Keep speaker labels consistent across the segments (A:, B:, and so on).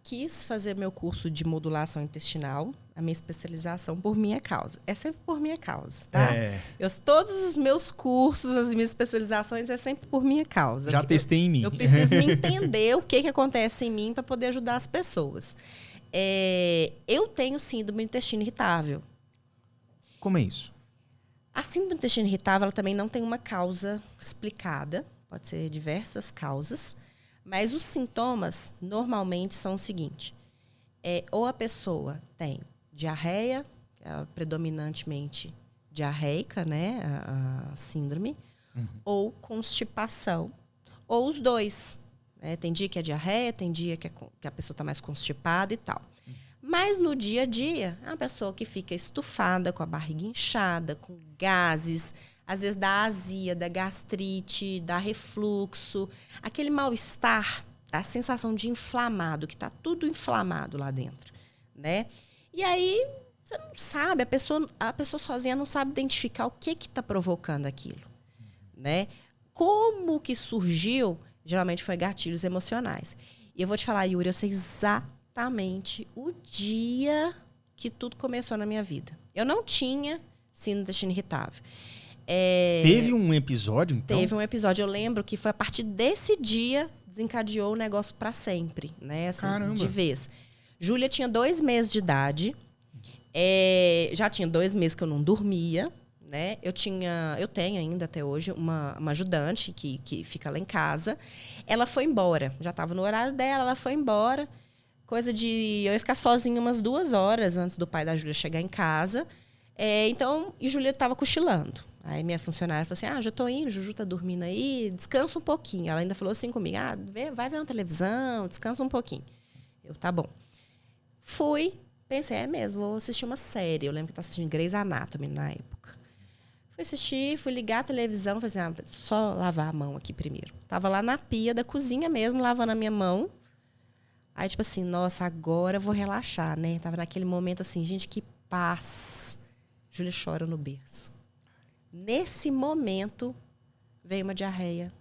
A: quis fazer meu curso de modulação intestinal, a minha especialização, por minha causa. É sempre por minha causa, tá? Todos os meus cursos, as minhas especializações, é sempre por minha causa.
B: Já testei em mim.
A: Eu preciso me entender o que acontece em mim para poder ajudar as pessoas. Eu tenho síndrome do intestino irritável.
B: Como é isso?
A: A síndrome do intestino irritável, ela também não tem uma causa explicada. Pode ser diversas causas. Mas os sintomas, normalmente, são o seguinte. Ou a pessoa tem diarreia, predominantemente diarreica, né? A síndrome. Ou constipação. Ou os dois. Tem dia que é diarreia, tem dia que a pessoa está mais constipada e tal. Mas no dia a dia, é uma pessoa que fica estufada, com a barriga inchada, com gases, às vezes dá azia, dá gastrite, dá refluxo, aquele mal-estar, a sensação de inflamado, que está tudo inflamado lá dentro, né? E aí, você não sabe, a pessoa sozinha não sabe identificar o que está provocando aquilo, né? Como que surgiu, geralmente foi gatilhos emocionais. E eu vou te falar, Yuri, eu sei exatamente o dia que tudo começou na minha vida. Eu não tinha síndrome do intestino irritável.
B: Teve um episódio, então?
A: Teve um episódio. Eu lembro que foi a partir desse dia desencadeou o negócio para sempre, né? Assim,
B: caramba!
A: De vez. Júlia tinha 2 meses de idade. Já tinha 2 meses que eu não dormia, né? Eu tenho ainda até hoje uma ajudante que fica lá em casa. Ela foi embora. Já estava no horário dela, ela foi embora. Coisa de... Eu ia ficar sozinha umas 2 horas antes do pai da Júlia chegar em casa. E Júlia estava cochilando. Aí minha funcionária falou assim, já tô indo, Juju tá dormindo aí, descansa um pouquinho. Ela ainda falou assim comigo, vai ver uma televisão, descansa um pouquinho. Eu, tá bom. Fui, pensei, mesmo, vou assistir uma série. Eu lembro que eu estava assistindo Grey's Anatomy na época. Fui assistir, fui ligar a televisão, falei assim, só lavar a mão aqui primeiro. Tava lá na pia da cozinha mesmo, lavando a minha mão. Aí, tipo assim, nossa, agora eu vou relaxar, né? Tava naquele momento assim, gente, que paz. Júlia chora no berço. Nesse momento, veio uma diarreia.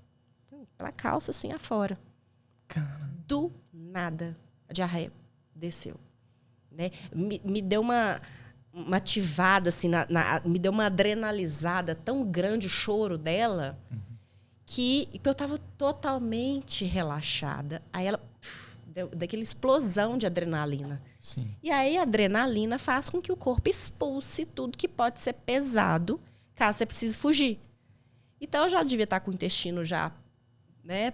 A: Pela calça, assim, afora.
B: Caramba.
A: Do nada, a diarreia desceu. Né? Me deu uma ativada, assim, me deu uma adrenalizada tão grande o choro dela, que eu estava totalmente relaxada. Aí ela deu daquela explosão de adrenalina.
B: Sim.
A: E aí a adrenalina faz com que o corpo expulse tudo que pode ser pesado, caso você precise fugir. Então, eu já devia estar com o intestino já, né,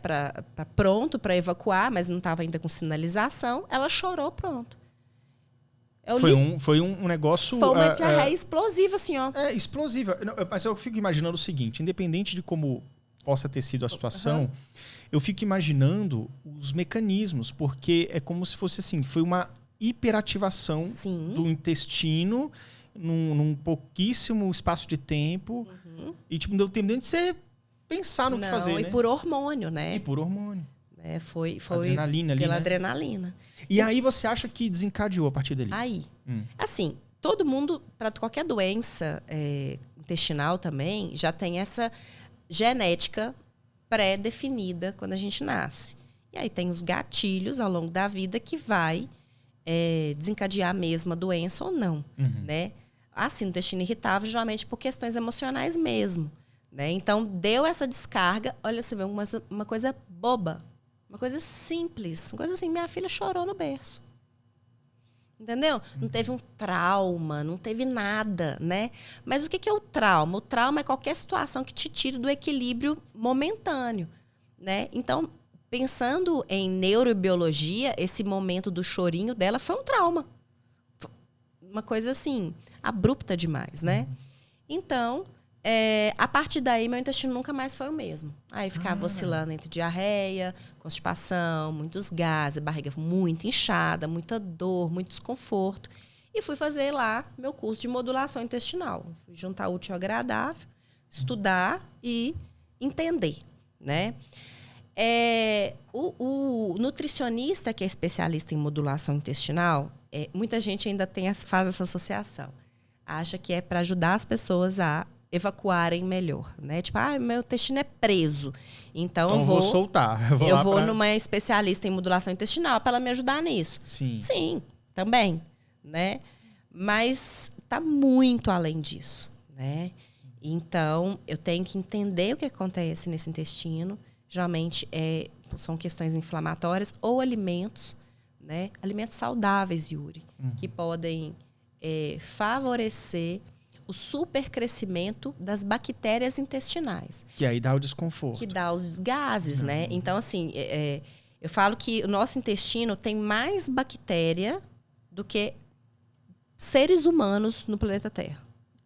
A: pronto para evacuar, mas não estava ainda com sinalização. Ela chorou, pronto.
B: Foi um negócio...
A: Foi uma diarreia explosiva, assim, ó.
B: Explosiva. Mas eu fico imaginando o seguinte, independente de como possa ter sido a situação, eu fico imaginando os mecanismos, porque é como se fosse assim, foi uma hiperativação do intestino num pouquíssimo espaço de tempo. E tipo, não deu tempo nem de você pensar no que fazer,
A: e
B: né?
A: por hormônio, né?
B: E por hormônio.
A: Foi
B: adrenalina ali,
A: pela
B: né?
A: adrenalina.
B: E aí você acha que desencadeou a partir dali?
A: Aí. Assim, todo mundo, para qualquer doença intestinal também, já tem essa genética pré-definida quando a gente nasce. E aí tem os gatilhos ao longo da vida que vai desencadear a mesma doença ou não, né? Assim, intestino irritável, geralmente por questões emocionais mesmo, né? Então, deu essa descarga, olha, você vê uma coisa boba, uma coisa simples, uma coisa assim, minha filha chorou no berço. Entendeu? Não teve um trauma, não teve nada, né? Mas o que é o trauma? O trauma é qualquer situação que te tire do equilíbrio momentâneo, né? Então, pensando em neurobiologia, esse momento do chorinho dela foi um trauma. Uma coisa assim, abrupta demais, né? Então, a partir daí, meu intestino nunca mais foi o mesmo. Aí ficava oscilando entre diarreia, constipação, muitos gases, barriga muito inchada, muita dor, muito desconforto. E fui fazer lá meu curso de modulação intestinal. Fui juntar útil ao agradável, estudar e entender, né? O nutricionista que é especialista em modulação intestinal, muita gente ainda faz essa associação. Acha que é para ajudar as pessoas a evacuarem melhor, né? Tipo, meu intestino é preso. Então eu
B: vou soltar.
A: Eu vou numa especialista em modulação intestinal para ela me ajudar nisso.
B: Sim.
A: Sim, também, né? Mas tá muito além disso, né? Então, eu tenho que entender o que acontece nesse intestino. Geralmente são questões inflamatórias ou alimentos, né? Alimentos saudáveis, Yuri, que podem favorecer o supercrescimento das bactérias intestinais.
B: Que aí dá o desconforto.
A: Que dá os gases, né? Então, assim, eu falo que o nosso intestino tem mais bactéria do que seres humanos no planeta Terra.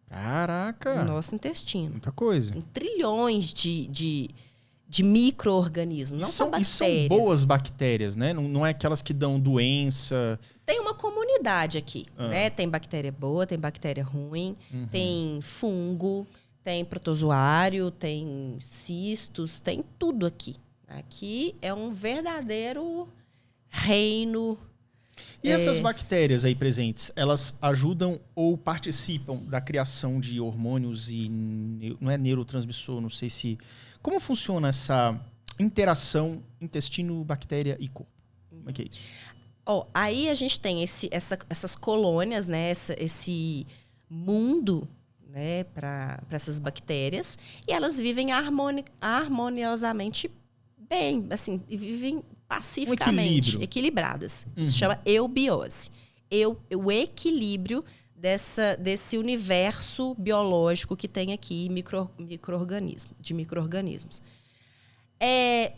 B: Caraca!
A: O nosso intestino.
B: Muita coisa.
A: Tem trilhões de micro-organismos, não são bactérias.
B: E são boas bactérias, né? Não é aquelas que dão doença.
A: Tem uma comunidade aqui, né? Tem bactéria boa, tem bactéria ruim, tem fungo, tem protozoário, tem cistos, tem tudo aqui. Aqui é um verdadeiro reino.
B: E essas bactérias aí presentes, elas ajudam ou participam da criação de hormônios e... Não é neurotransmissor, não sei se... Como funciona essa interação intestino, bactéria e corpo? Como é que é isso?
A: Aí a gente tem essas colônias, né? Esse mundo, né? Para essas bactérias. E elas vivem harmoniosamente bem, assim, e vivem pacificamente, equilibradas. Isso se chama eubiose. O equilíbrio desse universo biológico que tem aqui de micro-organismos. E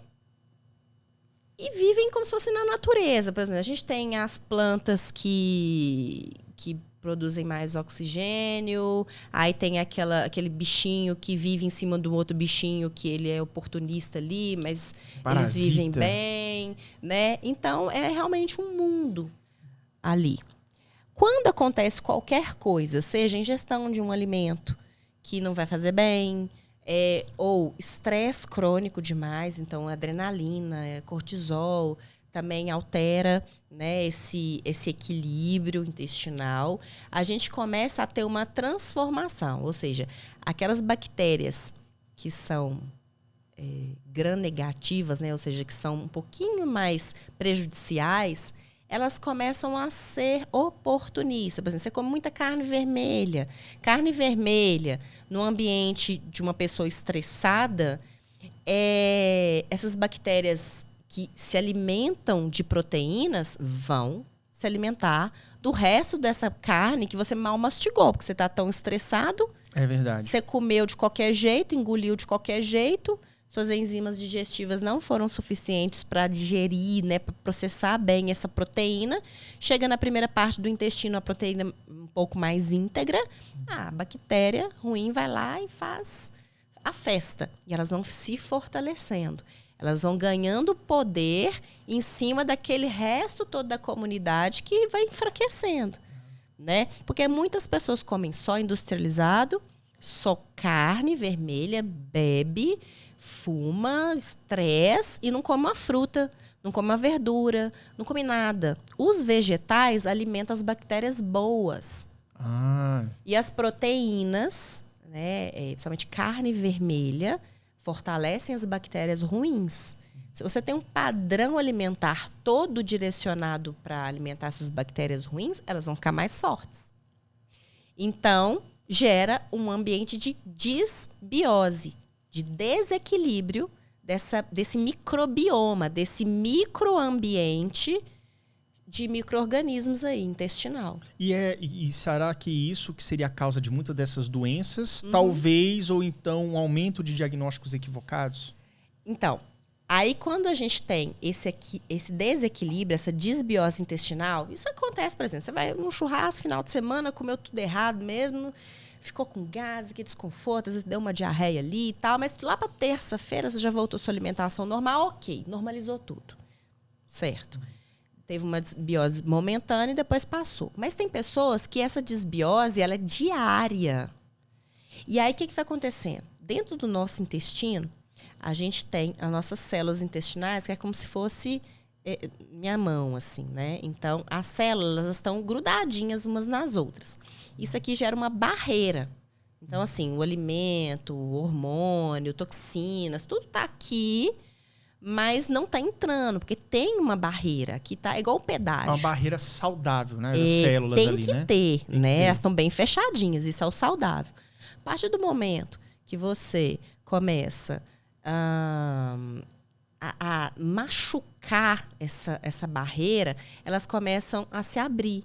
A: vivem como se fosse na natureza. Por exemplo, a gente tem as plantas que produzem mais oxigênio, aí tem aquele bichinho que vive em cima do outro bichinho, que ele é oportunista ali, mas
B: parasita.
A: Eles vivem bem, né? Então, é realmente um mundo ali. Quando acontece qualquer coisa, seja ingestão de um alimento que não vai fazer bem, ou estresse crônico demais, então adrenalina, cortisol, também altera, né, esse equilíbrio intestinal, a gente começa a ter uma transformação, ou seja, aquelas bactérias que são gram-negativas, né, ou seja, que são um pouquinho mais prejudiciais, elas começam a ser oportunistas. Por exemplo, você come muita carne vermelha. Carne vermelha, no ambiente de uma pessoa estressada, essas bactérias que se alimentam de proteínas vão se alimentar do resto dessa carne que você mal mastigou, porque você está tão estressado.
B: É verdade.
A: Você comeu de qualquer jeito, engoliu de qualquer jeito, suas enzimas digestivas não foram suficientes para digerir, né, para processar bem essa proteína. Chega na primeira parte do intestino a proteína um pouco mais íntegra, a bactéria ruim vai lá e faz a festa. E elas vão se fortalecendo. Elas vão ganhando poder em cima daquele resto todo da comunidade que vai enfraquecendo, né? Porque muitas pessoas comem só industrializado, só carne vermelha, bebe, fuma, estresse e não come uma fruta, não come uma verdura, não come nada. Os vegetais alimentam as bactérias boas. E as proteínas, né, principalmente carne vermelha, fortalecem as bactérias ruins. Se você tem um padrão alimentar todo direcionado para alimentar essas bactérias ruins, elas vão ficar mais fortes. Então, gera um ambiente de disbiose, de desequilíbrio desse microbioma, desse microambiente de micro-organismos aí, intestinal.
B: E será que isso que seria a causa de muitas dessas doenças, talvez, ou então um aumento de diagnósticos equivocados?
A: Então, aí quando a gente tem esse desequilíbrio, essa disbiose intestinal, isso acontece, por exemplo, você vai num churrasco final de semana, comeu tudo errado mesmo, ficou com gás, que desconforto, às vezes deu uma diarreia ali e tal, mas lá para terça-feira você já voltou à sua alimentação normal, ok, normalizou tudo, certo? Teve uma desbiose momentânea e depois passou. Mas tem pessoas que essa desbiose ela é diária. E aí, o que vai acontecendo? Dentro do nosso intestino, a gente tem as nossas células intestinais, que é como se fosse minha mão, assim, né? Então, as células estão grudadinhas umas nas outras. Isso aqui gera uma barreira, Então, assim, o alimento, o hormônio, toxinas, tudo tá aqui, mas não tá entrando, porque tem uma barreira que tá igual o pedágio.
B: É uma barreira saudável, né? Das células
A: tem
B: ali,
A: que
B: né?
A: ter,
B: Tem
A: né?
B: que ter.
A: Elas estão bem fechadinhas, isso é o saudável. A partir do momento que você começa a machucar essa barreira, elas começam a se abrir.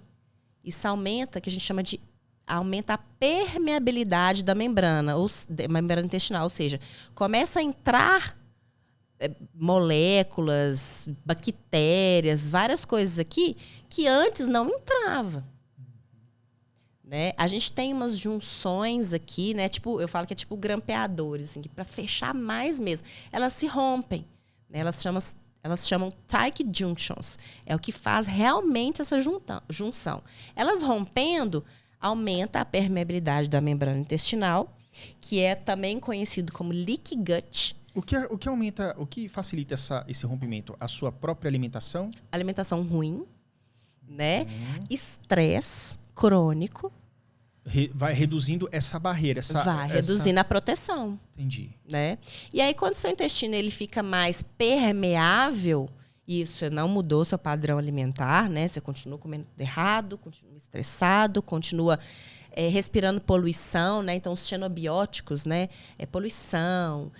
A: Isso aumenta, que a gente chama de aumenta a permeabilidade da membrana, membrana intestinal, ou seja, começa a entrar moléculas, bactérias, várias coisas aqui que antes não entrava. Né? A gente tem umas junções aqui, né? Tipo, eu falo que é tipo grampeadores, assim, que para fechar mais mesmo, elas se rompem. Né? Elas chamam tight junctions. É o que faz realmente essa junção. Elas rompendo, aumenta a permeabilidade da membrana intestinal, que é também conhecido como leaky gut.
B: O que aumenta, o que facilita esse rompimento? A sua própria alimentação?
A: Alimentação ruim, né? Estresse crônico.
B: Vai reduzindo essa barreira.
A: Reduzindo a proteção.
B: Entendi.
A: Né? E aí, quando seu intestino ele fica mais permeável, e você não mudou seu padrão alimentar, né? Você continua comendo tudo errado, continua estressado, continua respirando poluição, né? Então, os xenobióticos, né? Poluição,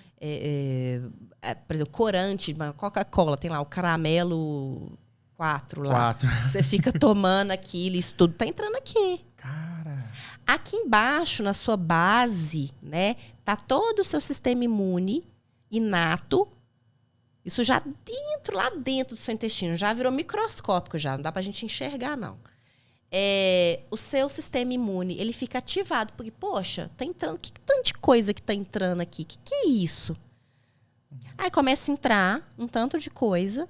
A: por exemplo, corante, Coca-Cola, tem lá o caramelo 4 lá.
B: 4.
A: Você fica tomando aquilo, isso tudo tá entrando aqui.
B: Cara.
A: Aqui embaixo, na sua base, né, tá todo o seu sistema imune inato. Isso já lá dentro do seu intestino, já virou microscópico já, não dá pra gente enxergar, não. O seu sistema imune, ele fica ativado, porque, poxa, tá entrando, que tanta coisa que tá entrando aqui? Que é isso? Aí começa a entrar um tanto de coisa.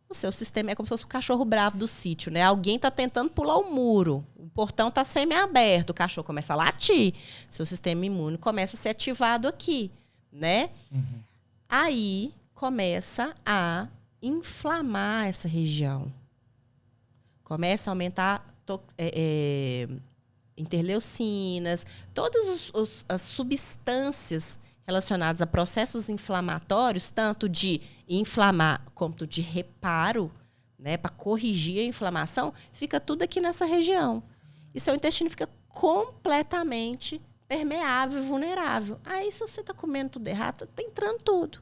A: O seu sistema é como se fosse o cachorro bravo do sítio, né? Alguém tá tentando pular o muro, o portão tá semi-aberto, o cachorro começa a latir, seu sistema imune começa a ser ativado aqui, né?
B: Uhum.
A: Aí começa a inflamar essa região. Começa a aumentar interleucinas, todas as substâncias relacionadas a processos inflamatórios, tanto de inflamar quanto de reparo, né, para corrigir a inflamação, fica tudo aqui nessa região. E seu intestino fica completamente permeável e vulnerável. Aí, se você está comendo tudo errado, está entrando tudo.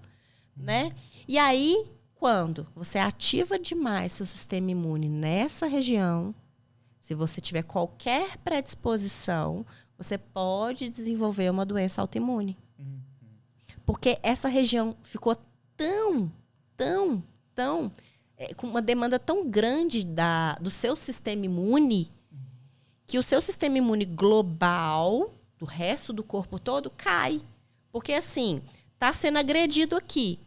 A: Né? E aí, quando você ativa demais seu sistema imune nessa região, se você tiver qualquer predisposição, você pode desenvolver uma doença autoimune. Porque essa região ficou com uma demanda tão grande do seu sistema imune, que o seu sistema imune global, do resto do corpo todo, cai. Porque, assim, tá sendo agredido aqui.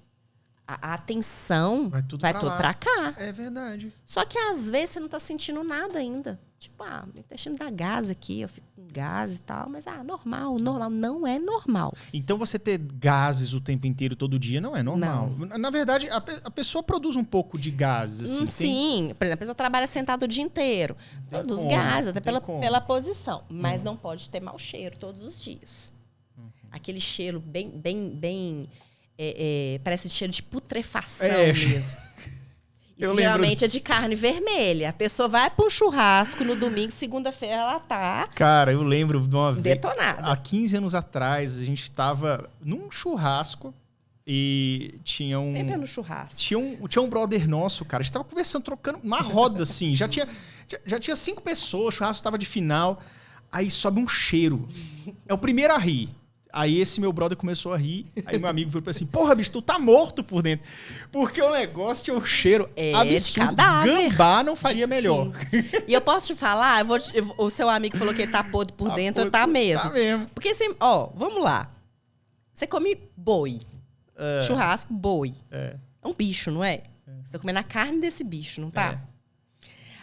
A: A atenção vai tudo pra cá.
B: É verdade.
A: Só que, às vezes, você não tá sentindo nada ainda. Tipo, meu intestino dá gás aqui, eu fico com gás e tal. Mas, normal. Não é normal.
B: Então, você ter gases o tempo inteiro, todo dia, não é normal. Não. Na verdade, a pessoa produz um pouco de gases. Assim,
A: sim. Por exemplo, a pessoa trabalha sentada o dia inteiro. Produz gases, até pela posição. Mas não pode ter mau cheiro todos os dias. Aquele cheiro bem parece cheiro de putrefação mesmo. Isso geralmente é de carne vermelha. A pessoa vai para um churrasco no domingo, segunda-feira ela tá...
B: Cara, eu lembro de uma vez...
A: detonada.
B: Há 15 anos atrás, a gente estava num churrasco e tinha um...
A: Sempre é no churrasco.
B: Tinha um brother nosso, cara. A gente tava conversando, trocando uma roda, assim. Já tinha 5 pessoas, o churrasco tava de final. Aí sobe um cheiro. É o primeiro a rir. Aí esse meu brother começou a rir. Aí meu amigo falou assim, porra, bicho, tu tá morto por dentro. Porque o negócio tinha um cheiro absurdo. Gambá não faria melhor.
A: E eu posso te falar, o seu amigo falou que ele tá podre por dentro, tá mesmo.
B: Tá mesmo.
A: Porque assim, vamos lá. Você come boi. Churrasco, boi. É um bicho, não é? Você tá comendo a carne desse bicho, não tá?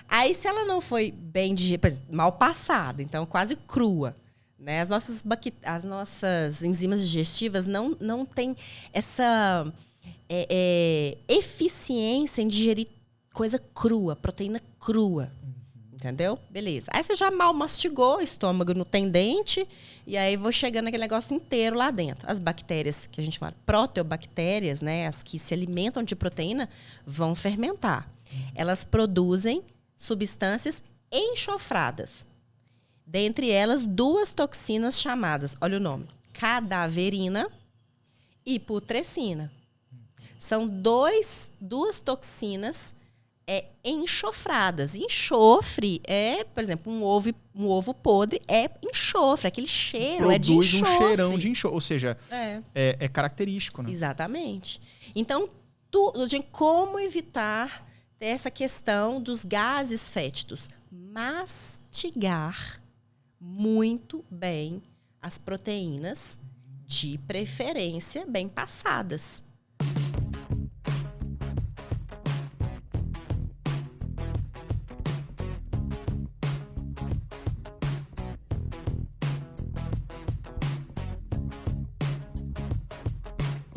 A: Aí se ela não foi bem digerida, mal passada, então quase crua, né? As nossas enzimas digestivas não têm essa eficiência em digerir coisa crua, proteína crua. Entendeu? Beleza. Aí você já mal mastigou, estômago não tem dente, e aí vou chegando aquele negócio inteiro lá dentro. As bactérias, que a gente fala, proteobactérias, né, as que se alimentam de proteína, vão fermentar. Elas produzem substâncias enxofradas. Dentre elas, 2 toxinas chamadas, olha o nome, cadaverina e putrescina. São 2 toxinas enxofradas. Enxofre é, por exemplo, um ovo podre é enxofre, aquele cheiro é de enxofre.
B: Produz um cheirão de enxofre, ou seja, é característico, né?
A: Exatamente. Então, como evitar essa questão dos gases fétidos? Mastigar muito bem as proteínas, de preferência bem passadas.